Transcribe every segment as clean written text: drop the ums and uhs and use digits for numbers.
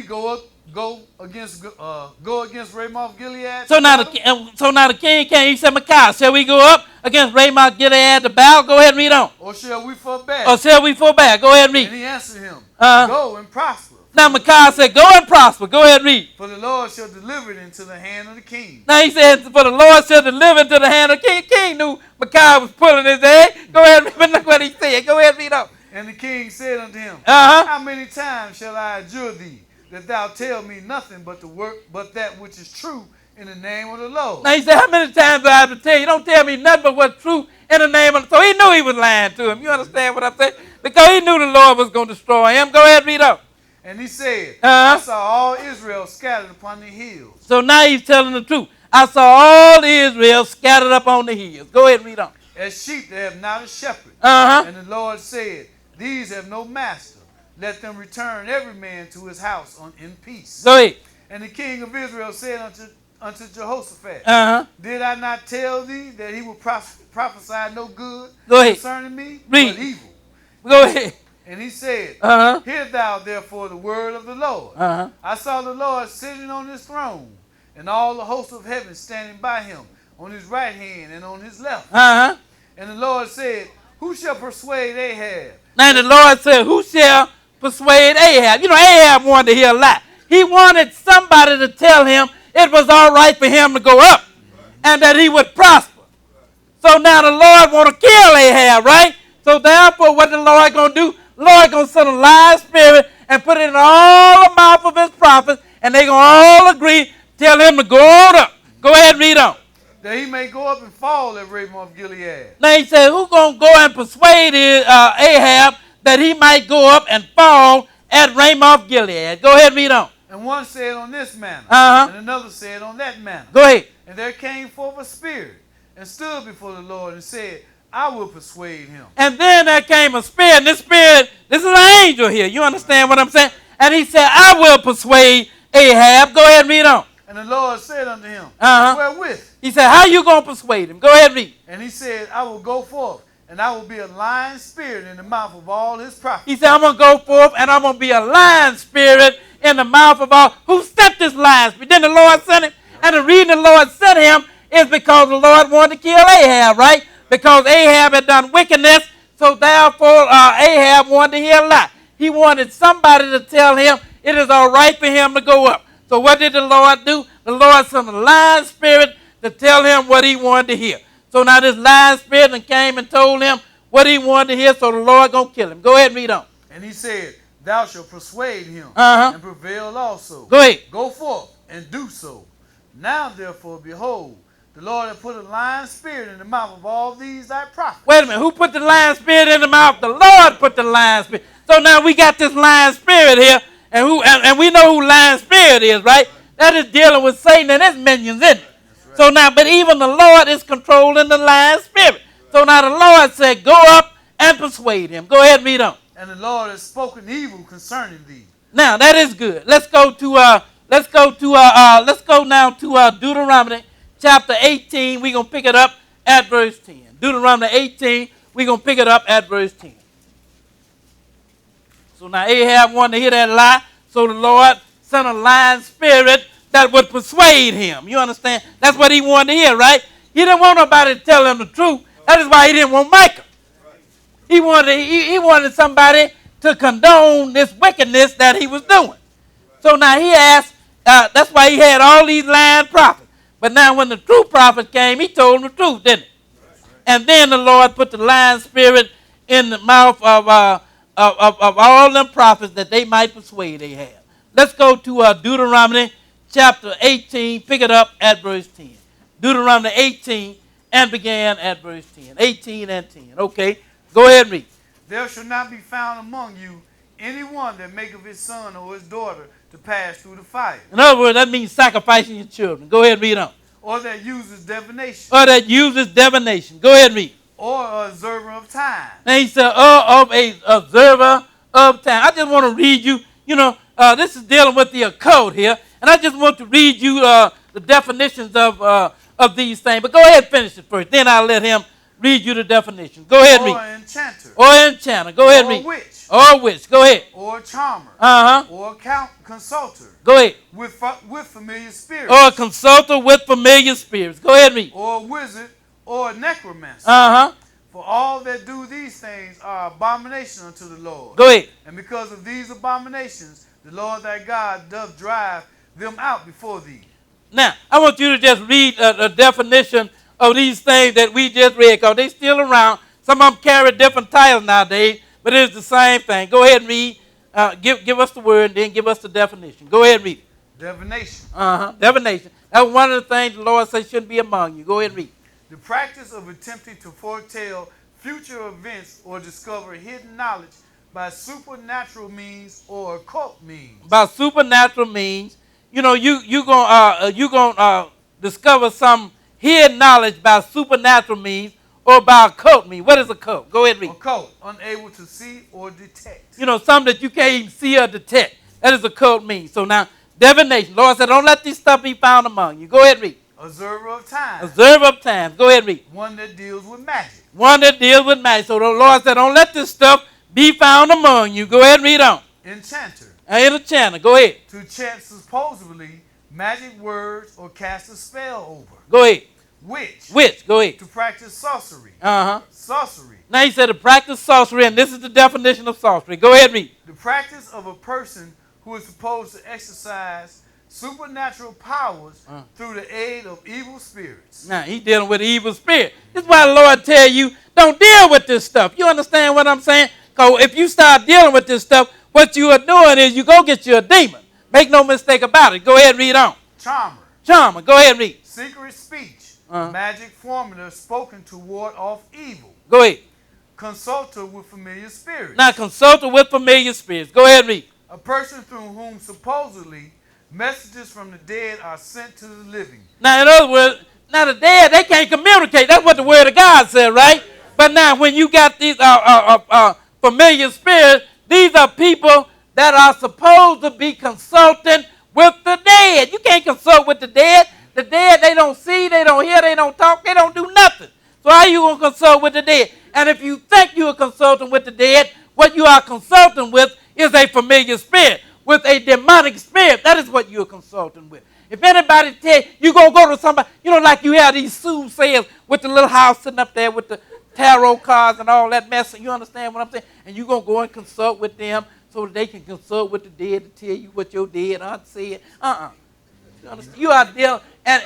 go against Ramoth Gilead? So now the king came. He said, Micaiah, shall we go up against Ramoth Gilead to battle? Go ahead and read on. Or shall we fall back? Or shall we fall back? Go ahead and read. And he answered him, Uh-huh. Go and prosper. Now Micaiah said, go and prosper. Go ahead and read. For the Lord shall deliver it into the hand of the king. Now he said, for the Lord shall deliver it to the hand of the king. King knew Micaiah was pulling his head. Go ahead and read. Look what he said. Go ahead and read on. And the king said unto him, Uh-huh. How many times shall I adjure thee, that thou tell me nothing but that which is true in the name of the Lord? Now he said, how many times do I have to tell you? Don't tell me nothing but what's true in the name of the Lord. So he knew he was lying to him. You understand what I'm saying? Because he knew the Lord was going to destroy him. Go ahead and read on. And he said, Uh-huh. I saw all Israel scattered upon the hills. So now he's telling the truth. I saw all Israel scattered up on the hills. Go ahead and read on. As sheep that have not a shepherd. Uh-huh. And the Lord said, These have no master. Let them return every man to his house in peace. Go ahead. And the king of Israel said unto Jehoshaphat, Uh-huh. Did I not tell thee that he would prophesy no good Go ahead. concerning me, Read. but evil? Go ahead. And he said, Uh-huh. Hear thou therefore the word of the Lord. Uh-huh. I saw the Lord sitting on his throne, and all the hosts of heaven standing by him, on his right hand and on his left. Uh-huh. And the Lord said, Who shall persuade Ahab? Now the Lord said, who shall persuade Ahab? You know, Ahab wanted to hear a lie. He wanted somebody to tell him it was all right for him to go up and that he would prosper. So now the Lord want to kill Ahab, right? So therefore, what the Lord going to do? The Lord going to send a lying spirit and put it in all the mouth of his prophets, and they going to all agree, tell him to go on up. Go ahead and read on. That he may go up and fall at Ramoth Gilead. Now he said, who's going to go and persuade Ahab that he might go up and fall at Ramoth Gilead? Go ahead and read on. And one said on this manner, Uh-huh. and another said on that manner. Go ahead. And there came forth a spirit, and stood before the Lord, and said, I will persuade him. And then there came a spirit, and this spirit, this is an angel here. You understand what I'm saying? And he said, I will persuade Ahab. Go ahead and read on. And the Lord said unto him, Uh-huh. Wherewith? He said, how you going to persuade him? Go ahead and read. And he said, I will go forth, and I will be a lying spirit in the mouth of all his prophets. He said, I'm going to go forth, and I'm going to be a lying spirit in the mouth of all. Who sent this lying spirit? Then the Lord sent him. And the reason the Lord sent him is because the Lord wanted to kill Ahab, right? Because Ahab had done wickedness, so therefore Ahab wanted to hear a lie. He wanted somebody to tell him it is all right for him to go up. So what did the Lord do? The Lord sent a lying spirit to tell him what he wanted to hear. So now this lying spirit came and told him what he wanted to hear, so the Lord going to kill him. Go ahead and read on. And he said, Thou shalt persuade him, Uh-huh. and prevail also. Go ahead. Go forth, and do so. Now therefore, behold, the Lord hath put a lying spirit in the mouth of all these thy prophets. Wait a minute. Who put the lying spirit in the mouth? The Lord put the lying spirit. So now we got this lying spirit here, and we know who lying spirit is, right? That is dealing with Satan and his minions, isn't it? Right. So now, but even the Lord is controlling the lying spirit. So now the Lord said, go up and persuade him. Go ahead and read on. And the Lord has spoken evil concerning thee. Now that is good. Let's go now to Deuteronomy chapter 18. We're gonna pick it up at verse 10. Deuteronomy 18. We're gonna pick it up at verse 10. So now Ahab wanted to hear that lie, so the Lord sent a lying spirit that would persuade him. You understand? That's what he wanted to hear, right? He didn't want nobody to tell him the truth. That is why he didn't want Micah. He wanted somebody to condone this wickedness that he was doing. So now he asked, that's why he had all these lying prophets. But now when the true prophet came, he told him the truth, didn't he? And then the Lord put the lying spirit in the mouth of all them prophets that they might persuade Ahab. Let's go to Deuteronomy chapter 18, pick it up at verse 10. Deuteronomy 18 and began at verse 10. 18 and 10. Okay, go ahead and read. There shall not be found among you any one that maketh his son or his daughter to pass through the fire. In other words, that means sacrificing your children. Go ahead and read on. Or that uses divination. Or that uses divination. Go ahead and read. Or an observer of time. And he said, of a observer of time. I just want to read you, this is dealing with the occult here. And I just want to read you the definitions of these things. But go ahead and finish it first. Then I'll let him read you the definition. Go ahead, read. Or enchanter. Or enchanter. Go ahead, Or read. witch. Or witch. Go ahead. Or charmer. Uh-huh. Or consulter. Go ahead. With familiar spirits. Or a consultant with familiar spirits. Go ahead, read. Or a wizard. Or a necromancer. Uh-huh. For all that do these things are abomination unto the Lord. Go ahead. And because of these abominations, the Lord thy God doth drive them out before thee. Now, I want you to just read a definition of these things that we just read, because they're still around. Some of them carry different titles nowadays, but it's the same thing. Go ahead and read. Give us the word, and then give us the definition. Go ahead and read it. Divination. Uh-huh. Divination. That was one of the things the Lord said shouldn't be among you. Go ahead and read. The practice of attempting to foretell future events or discover hidden knowledge by supernatural means or occult means. By supernatural means, you know, you gonna discover some hidden knowledge by supernatural means or by occult means. What is occult? Go ahead and read. Occult, unable to see or detect. You know, something that you can't even see or detect. That is occult means. So now, divination. Lord said, don't let this stuff be found among you. Go ahead and read. Observer of time. Observer of time. Go ahead and read. One that deals with magic. One that deals with magic. So the Lord said, don't let this stuff be found among you. Go ahead and read on. Enchanter. And enchanter. Go ahead. To chant supposedly magic words or cast a spell over. Go ahead. Witch. Witch. Go ahead. To practice sorcery. Uh-huh. Sorcery. Now he said to practice sorcery, and this is the definition of sorcery. Go ahead and read. The practice of a person who is supposed to exercise supernatural powers through the aid of evil spirits. Now he's dealing with the evil spirit. This is why the Lord tell you, don't deal with this stuff. You understand what I'm saying? Because if you start dealing with this stuff, what you are doing is you go get you a demon. Make no mistake about it. Go ahead and read on. Charmer. Charmer. Go ahead and read. Secret speech. Magic formula spoken to ward off evil. Go ahead. Consulter with familiar spirits. Now consultant with familiar spirits. Go ahead and read. A person through whom supposedly messages from the dead are sent to the living. Now in other words, now the dead, they can't communicate. That's what the word of God said, right? But now when you got these familiar spirits, these are people that are supposed to be consulting with the dead. You can't consult with the dead. The dead, they don't see, they don't hear, they don't talk, they don't do nothing. So how are you going to consult with the dead? And if you think you are consulting with the dead, what you are consulting with is a familiar spirit, with a demonic spirit. That is what you are consulting with. If anybody tell you, you're going to go to somebody, you know, like you have these soothsayers with the little house sitting up there with the tarot cards and all that mess. You understand what I'm saying? And you're going to go and consult with them so that they can consult with the dead to tell you what your dead aunt said. You understand? You are dealing, and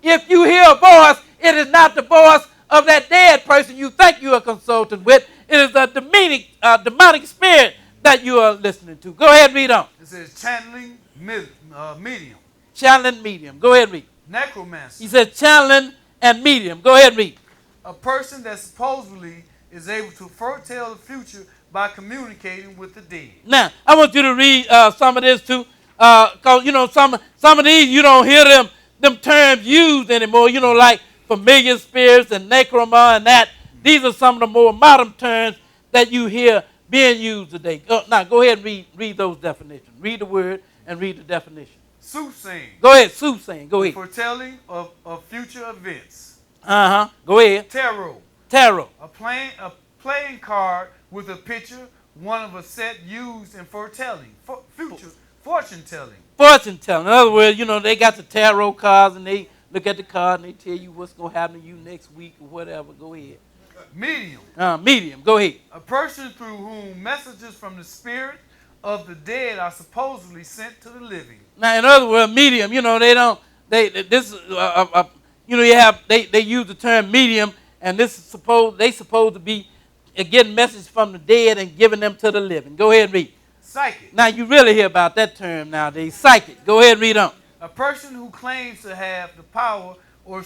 if you hear a voice, it is not the voice of that dead person you think you are consulting with. It is a demonic spirit that you are listening to. Go ahead and read on. It says channeling medium. Channeling medium. Go ahead and read. Necromancer. He said channeling and medium. Go ahead and read. A person that supposedly is able to foretell the future by communicating with the dead. Now, I want you to read some of this too, because, you know, some of these, you don't hear them terms used anymore, you know, like familiar spirits and necroma and that. These are some of the more modern terms that you hear being used today. Now, go ahead and read those definitions. Read the word and read the definition. Soothsaying. Go ahead, soothsaying. Go ahead. Foretelling of future events. Uh-huh. Go ahead. Tarot. Tarot. A playing card with a picture, one of a set used in foretelling. Future fortune telling. Fortune telling. In other words, you know, they got the tarot cards and they look at the card and they tell you what's going to happen to you next week or whatever. Go ahead. Medium. Medium. Go ahead. A person through whom messages from the spirit of the dead are supposedly sent to the living. Now, in other words, medium, you know, they use the term medium, and they supposed to be getting messages from the dead and giving them to the living. Go ahead and read. Psychic. Now, you really hear about that term nowadays, psychic. Go ahead and read on. A person who claims to have the power or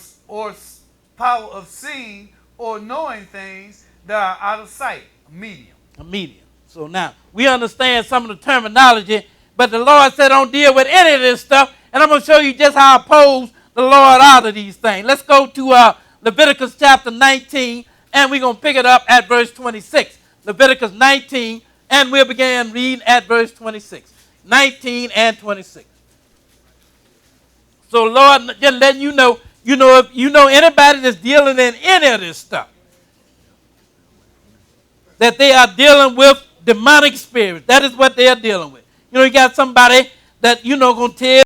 power of seeing or knowing things that are out of sight. A medium. A medium. So now, we understand some of the terminology, but the Lord said don't deal with any of this stuff, and I'm going to show you just how I pose the Lord out of these things. Let's go to Leviticus chapter 19, and we're going to pick it up at verse 26. Leviticus 19, and we'll begin reading at verse 26. 19 and 26. So Lord, just letting you know if you know anybody that's dealing in any of this stuff, that they are dealing with demonic spirits. That is what they are dealing with. You know, you got somebody that, you know, going to tell